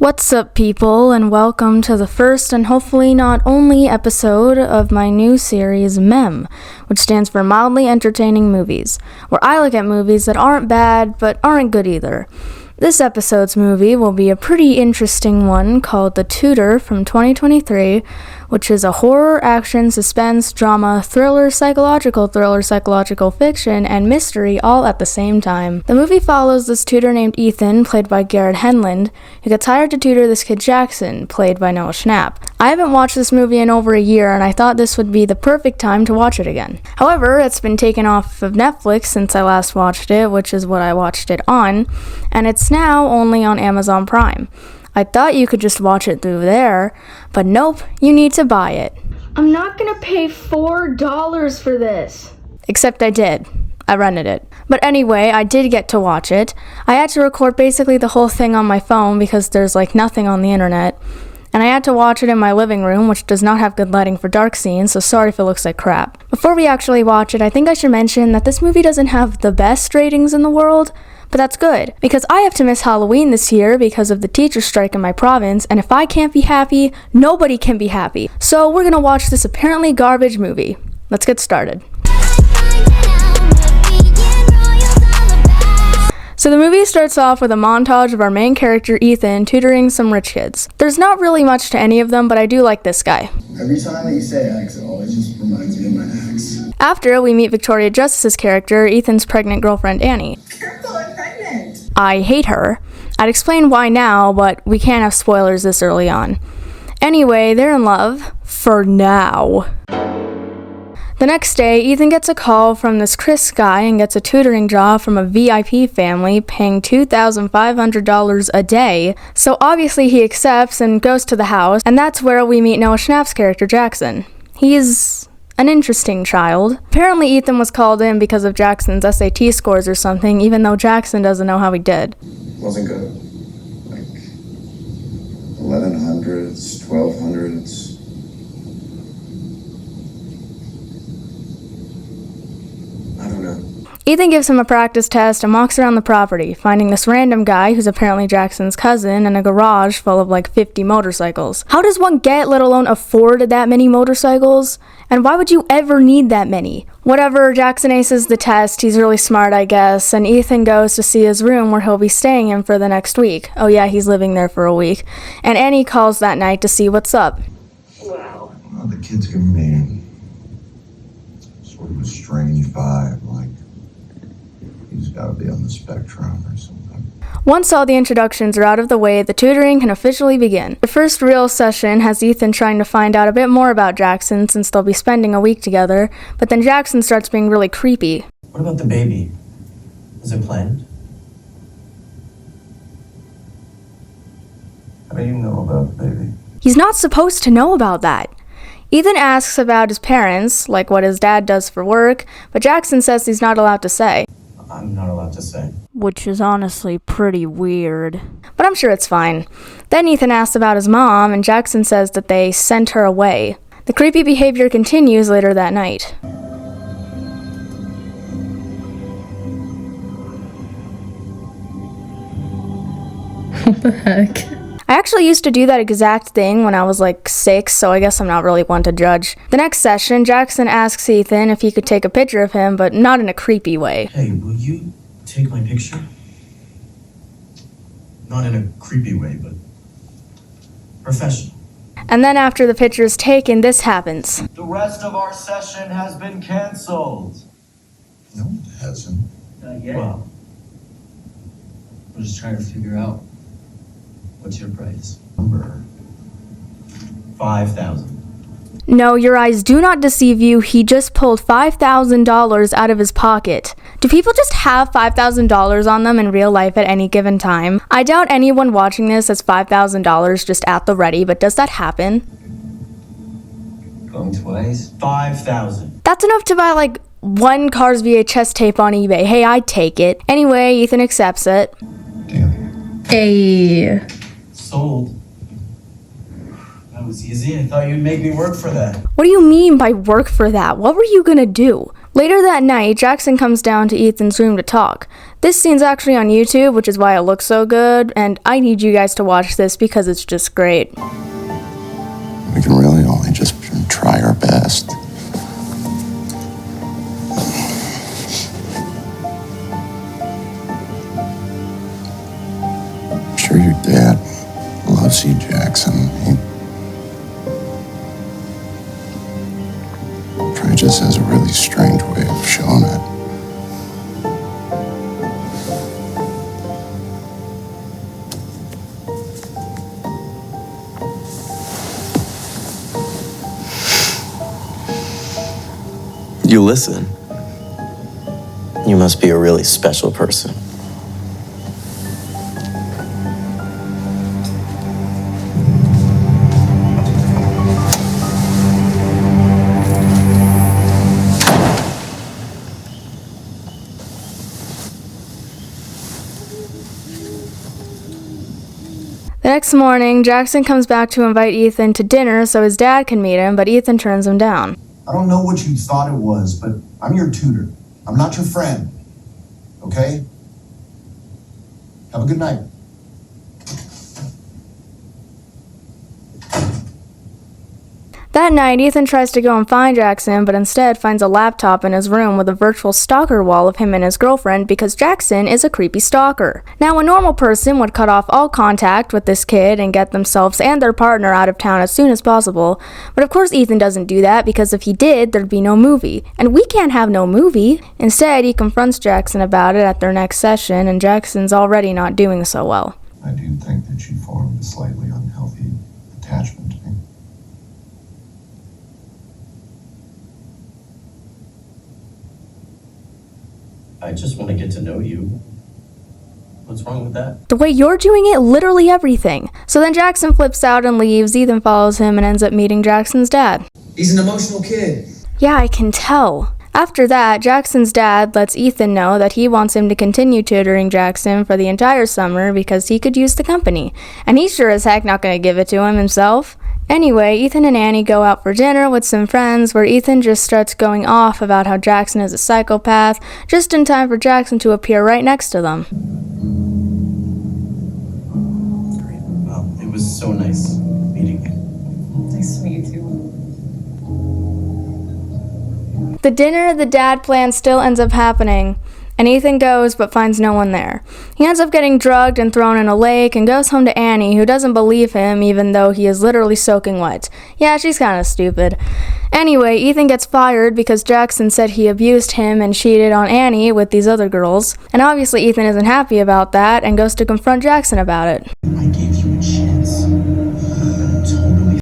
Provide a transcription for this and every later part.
What's up, people, and welcome to the first and hopefully not only episode of my new series, MEM, which stands for Mildly Entertaining Movies, where I look at movies that aren't bad but aren't good either. This episode's movie will be a pretty interesting one called The Tutor from 2023, which is a horror, action, suspense, drama, thriller, psychological fiction, and mystery all at the same time. The movie follows this tutor named Ethan, played by Garrett Henland, who gets hired to tutor this kid Jackson, played by Noah Schnapp. I haven't watched this movie in over a year, and I thought this would be the perfect time to watch it again. However, it's been taken off of Netflix since I last watched it, which is what I watched it on, and it's now only on Amazon Prime. I thought you could just watch it through there, but nope, you need to buy it. I'm not gonna pay $4 for this. Except I did. I rented it. But anyway, I did get to watch it. I had to record basically the whole thing on my phone because there's nothing on the internet. And I had to watch it in my living room, which does not have good lighting for dark scenes, so sorry if it looks like crap. Before we actually watch it, I think I should mention that this movie doesn't have the best ratings in the world, but that's good, because I have to miss Halloween this year because of the teacher strike in my province, and if I can't be happy, nobody can be happy. So we're gonna watch this apparently garbage movie. Let's get started. So the movie starts off with a montage of our main character, Ethan, tutoring some rich kids. There's not really much to any of them, but I do like this guy. Every time that you say ex, it always just reminds me of my ex. After, we meet Victoria Justice's character, Ethan's pregnant girlfriend, Annie. Careful, I'm pregnant. I hate her. I'd explain why now, but we can't have spoilers this early on. Anyway, they're in love. For now. The next day, Ethan gets a call from this Chris guy and gets a tutoring job from a VIP family paying $2,500 a day, so obviously he accepts and goes to the house, and that's where we meet Noah Schnapp's character, Jackson. He's an interesting child. Apparently Ethan was called in because of Jackson's SAT scores or something, even though Jackson doesn't know how he did. Wasn't good. 1100s, 1200s. I don't know. Ethan gives him a practice test and walks around the property, finding this random guy who's apparently Jackson's cousin in a garage full of 50 motorcycles. How does one get, let alone afford that many motorcycles? And why would you ever need that many? Whatever, Jackson aces the test, he's really smart I guess, and Ethan goes to see his room where he'll be staying in for the next week. Oh yeah, he's living there for a week. And Annie calls that night to see what's up. Wow. Well, the kid's giving me sort of a strange vibe, he's gotta be on the spectrum or something. Once all the introductions are out of the way, the tutoring can officially begin. The first real session has Ethan trying to find out a bit more about Jackson since they'll be spending a week together, but then Jackson starts being really creepy. What about the baby? Was it planned? How do you know about the baby? He's not supposed to know about that. Ethan asks about his parents, like what his dad does for work, but Jackson says he's not allowed to say. I'm not allowed to say. Which is honestly pretty weird. But I'm sure it's fine. Then Ethan asks about his mom, and Jackson says that they sent her away. The creepy behavior continues later that night. What the heck? I actually used to do that exact thing when I was 6, so I guess I'm not really one to judge. The next session, Jackson asks Ethan if he could take a picture of him, but not in a creepy way. Hey, will you take my picture? Not in a creepy way, but professional. And then after the picture is taken, this happens. The rest of our session has been canceled. No, it hasn't. Not yet. Well, we're just trying to figure out what's your price. Number. 5,000. No, your eyes do not deceive you. He just pulled $5,000 out of his pocket. Do people just have $5,000 on them in real life at any given time? I doubt anyone watching this has $5,000 just at the ready, but does that happen? Going twice? 5,000. That's enough to buy one car's VHS tape on eBay. Hey, I'd take it. Anyway, Ethan accepts it. Damn. Hey. Sold. That was easy. I thought you'd make me work for that. What do you mean by work for that? What were you gonna do? Later that night, Jackson comes down to Ethan's room to talk. This scene's actually on YouTube, which is why it looks so good, and I need you guys to watch this because it's just great. We can really only just try our best. I'm sure your dad loves you, Jackson. He probably just has a really strange way of showing it. You listen. You must be a really special person. The next morning, Jackson comes back to invite Ethan to dinner so his dad can meet him, but Ethan turns him down. I don't know what you thought it was, but I'm your tutor. I'm not your friend. Okay? Have a good night. That night, Ethan tries to go and find Jackson, but instead finds a laptop in his room with a virtual stalker wall of him and his girlfriend because Jackson is a creepy stalker. Now, a normal person would cut off all contact with this kid and get themselves and their partner out of town as soon as possible, but of course Ethan doesn't do that because if he did, there'd be no movie. And we can't have no movie. Instead, he confronts Jackson about it at their next session, and Jackson's already not doing so well. I do think that you formed a slightly unhealthy attachment to me. I just want to get to know you. What's wrong with that? The way you're doing it, literally everything. So then Jackson flips out and leaves, Ethan follows him and ends up meeting Jackson's dad. He's an emotional kid. Yeah, I can tell. After that, Jackson's dad lets Ethan know that he wants him to continue tutoring Jackson for the entire summer because he could use the company. And he's sure as heck not going to give it to him himself. Anyway, Ethan and Annie go out for dinner with some friends where Ethan just starts going off about how Jackson is a psychopath, just in time for Jackson to appear right next to them. Great. Well, it was so nice meeting you. Nice to meet you too. The dinner the dad plans still ends up happening, and Ethan goes but finds no one there. He ends up getting drugged and thrown in a lake and goes home to Annie, who doesn't believe him even though he is literally soaking wet. Yeah, she's kind of stupid. Anyway, Ethan gets fired because Jackson said he abused him and cheated on Annie with these other girls. And obviously Ethan isn't happy about that and goes to confront Jackson about it. I gave you a chance. I'm totally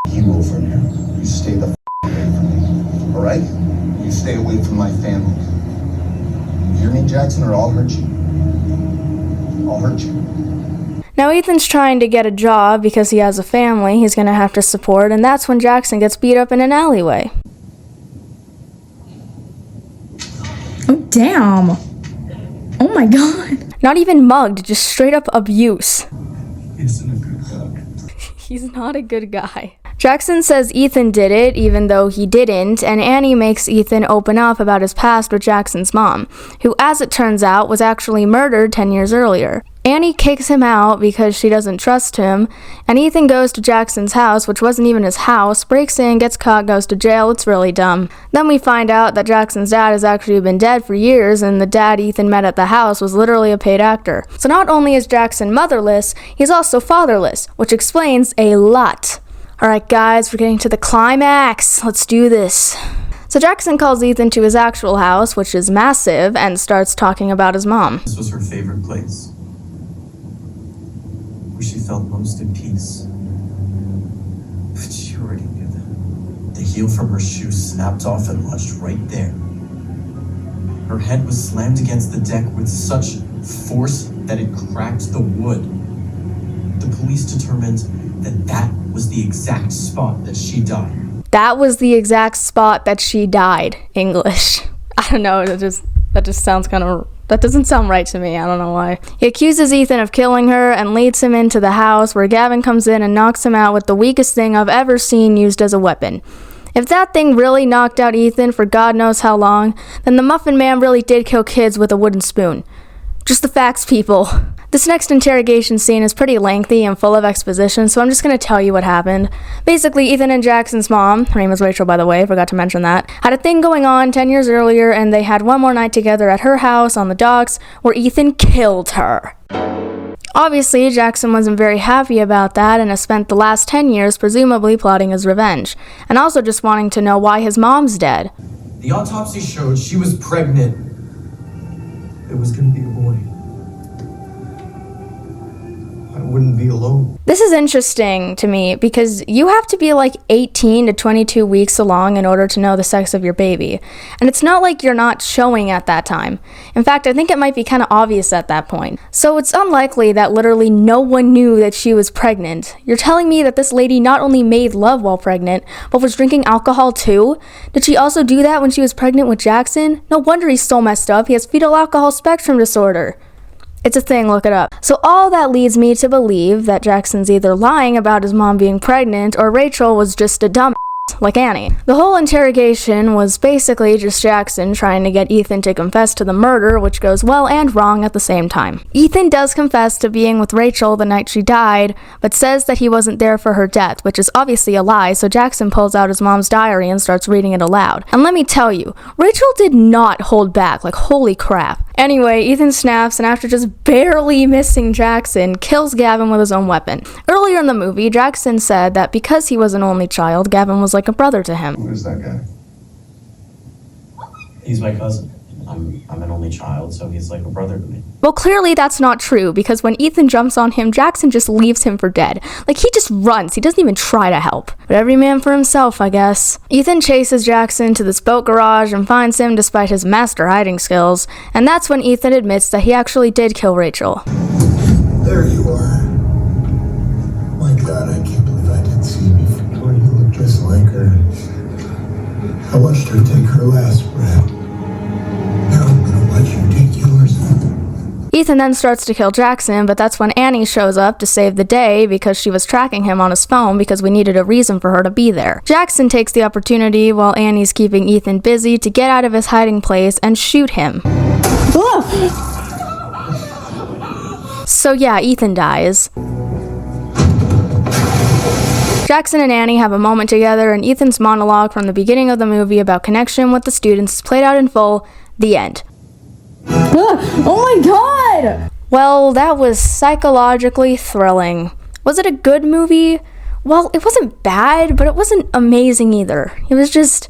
you over now. You stay the away from me. All right? You stay away from my family. You hear me, Jackson, or I'll hurt you. I'll hurt you. Now Ethan's trying to get a job because he has a family he's going to have to support, and that's when Jackson gets beat up in an alleyway. Oh, damn. Oh my god. Not even mugged, just straight up abuse. He isn't a good guy. He's not a good guy. Jackson says Ethan did it, even though he didn't, and Annie makes Ethan open up about his past with Jackson's mom, who, as it turns out, was actually murdered 10 years earlier. Annie kicks him out because she doesn't trust him, and Ethan goes to Jackson's house, which wasn't even his house, breaks in, gets caught, goes to jail. It's really dumb. Then we find out that Jackson's dad has actually been dead for years, and the dad Ethan met at the house was literally a paid actor. So not only is Jackson motherless, he's also fatherless, which explains a lot. Alright guys, we're getting to the climax. Let's do this. So Jackson calls Ethan to his actual house, which is massive, and starts talking about his mom. This was her favorite place, where she felt most at peace. But she already knew that. The heel from her shoe snapped off and lodged right there. Her head was slammed against the deck with such force that it cracked the wood. The police determined that that was the exact spot that she died. That was the exact spot that she died. English. I don't know, that just sounds kind of... That doesn't sound right to me, I don't know why. He accuses Ethan of killing her and leads him into the house where Gavin comes in and knocks him out with the weakest thing I've ever seen used as a weapon. If that thing really knocked out Ethan for God knows how long, then the Muffin Man really did kill kids with a wooden spoon. Just the facts, people. This next interrogation scene is pretty lengthy and full of exposition, so I'm just going to tell you what happened. Basically, Ethan and Jackson's mom, her name is Rachel by the way, forgot to mention that, had a thing going on 10 years earlier, and they had one more night together at her house on the docks where Ethan killed her. Obviously, Jackson wasn't very happy about that and has spent the last 10 years presumably plotting his revenge, and also just wanting to know why his mom's dead. The autopsy showed she was pregnant. It was gonna be a boy. I wouldn't be alone. This is interesting to me because you have to be like 18 to 22 weeks along in order to know the sex of your baby. And it's not like you're not showing at that time. In fact, I think it might be kind of obvious at that point. So it's unlikely that literally no one knew that she was pregnant. You're telling me that this lady not only made love while pregnant, but was drinking alcohol too? Did she also do that when she was pregnant with Jackson? No wonder he's so messed up. He has fetal alcohol spectrum disorder. It's a thing, look it up. So all that leads me to believe that Jackson's either lying about his mom being pregnant or Rachel was just a dumbass, like Annie. The whole interrogation was basically just Jackson trying to get Ethan to confess to the murder, which goes well and wrong at the same time. Ethan does confess to being with Rachel the night she died, but says that he wasn't there for her death, which is obviously a lie, so Jackson pulls out his mom's diary and starts reading it aloud. And let me tell you, Rachel did not hold back, like holy crap. Anyway, Ethan snaps and after just barely missing Jackson, kills Gavin with his own weapon. Earlier in the movie, Jackson said that because he was an only child, Gavin was like a brother to him. Who is that guy? He's my cousin. I'm an only child, so he's like a brother to me. Well, clearly that's not true, because when Ethan jumps on him, Jackson just leaves him for dead. Like, he just runs. He doesn't even try to help. But every man for himself, I guess. Ethan chases Jackson to this boat garage and finds him despite his master hiding skills, and that's when Ethan admits that he actually did kill Rachel. There you are. My God, I can't believe I didn't see you before. You look just like her. I watched her take her last breath. Now I'm gonna watch you take yours. Ethan then starts to kill Jackson, but that's when Annie shows up to save the day because she was tracking him on his phone because we needed a reason for her to be there. Jackson takes the opportunity while Annie's keeping Ethan busy to get out of his hiding place and shoot him. So yeah, Ethan dies. Jackson and Annie have a moment together, and Ethan's monologue from the beginning of the movie about connection with the students is played out in full. The end. Oh my god! Well, that was psychologically thrilling. Was it a good movie? Well, it wasn't bad, but it wasn't amazing either. It was just,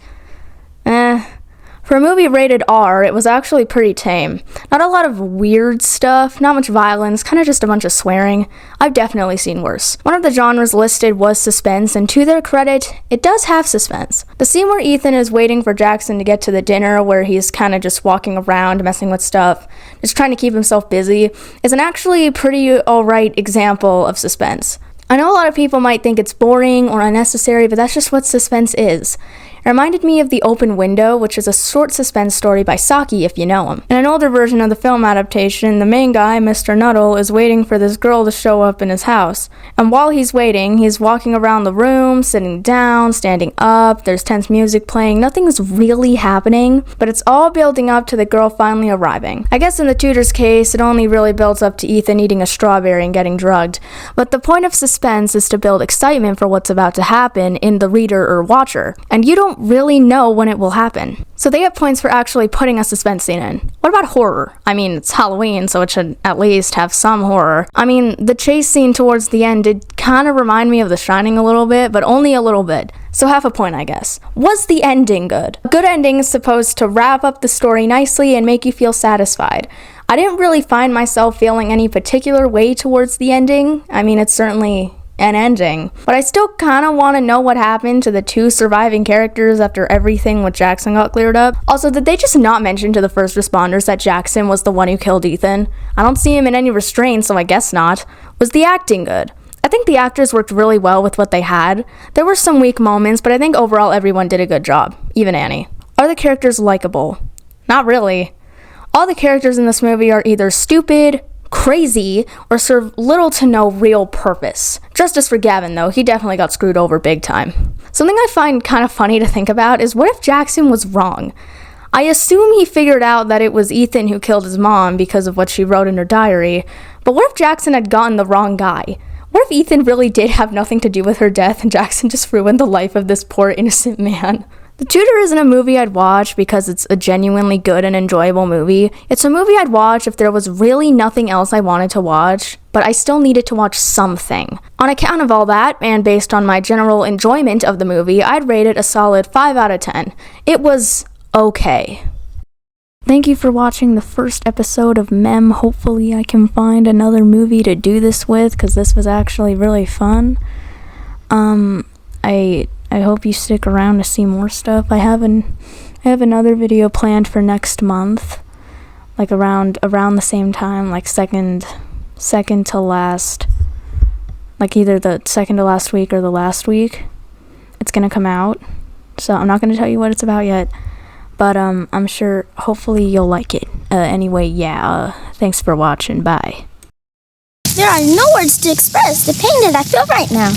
For a movie rated R, it was actually pretty tame. Not a lot of weird stuff, not much violence, kind of just a bunch of swearing. I've definitely seen worse. One of the genres listed was suspense, and to their credit, it does have suspense. The scene where Ethan is waiting for Jackson to get to the dinner, where he's kind of just walking around, messing with stuff, just trying to keep himself busy, is an actually pretty alright example of suspense. I know a lot of people might think it's boring or unnecessary, but that's just what suspense is. It reminded me of The Open Window, which is a short suspense story by Saki, if you know him. In an older version of the film adaptation, the main guy, Mr. Nuttall, is waiting for this girl to show up in his house. And while he's waiting, he's walking around the room, sitting down, standing up, there's tense music playing, nothing's really happening, but it's all building up to the girl finally arriving. I guess in the Tutor's case, it only really builds up to Ethan eating a strawberry and getting drugged. But the point of suspense is to build excitement for what's about to happen in the reader or watcher. And you don't really know when it will happen. So they get points for actually putting a suspense scene in. What about horror? I mean, it's Halloween, so it should at least have some horror. I mean, the chase scene towards the end did kind of remind me of The Shining a little bit, but only a little bit. So half a point, I guess. Was the ending good? A good ending is supposed to wrap up the story nicely and make you feel satisfied. I didn't really find myself feeling any particular way towards the ending. I mean, it's certainly an ending, but I still kind of want to know what happened to the two surviving characters after everything with Jackson got cleared up. Also, did they just not mention to the first responders that Jackson was the one who killed Ethan? I don't see him in any restraint, so I guess not. Was the acting good? I think the actors worked really well with what they had. There were some weak moments, but I think overall everyone did a good job, even Annie. Are the characters likable? Not really. All the characters in this movie are either stupid, crazy or serve little to no real purpose. Justice for Gavin, though. He definitely got screwed over big time. Something I find kind of funny to think about is, what if Jackson was wrong? I assume he figured out that it was Ethan who killed his mom because of what she wrote in her diary, but what if Jackson had gotten the wrong guy? What if Ethan really did have nothing to do with her death and Jackson just ruined the life of this poor innocent man? The Tutor isn't a movie I'd watch because it's a genuinely good and enjoyable movie. It's a movie I'd watch if there was really nothing else I wanted to watch, but I still needed to watch something. On account of all that, and based on my general enjoyment of the movie, I'd rate it a solid 5 out of 10. It was okay. Thank you for watching the first episode of MEM. Hopefully I can find another movie to do this with, because this was actually really fun. I hope you stick around to see more stuff. I have another video planned for next month, like around the same time, like second to last, like either the second to last week or the last week. It's gonna come out, so I'm not gonna tell you what it's about yet, but I'm sure hopefully you'll like it. Anyway, yeah, thanks for watching. Bye. There are no words to express the pain that I feel right now.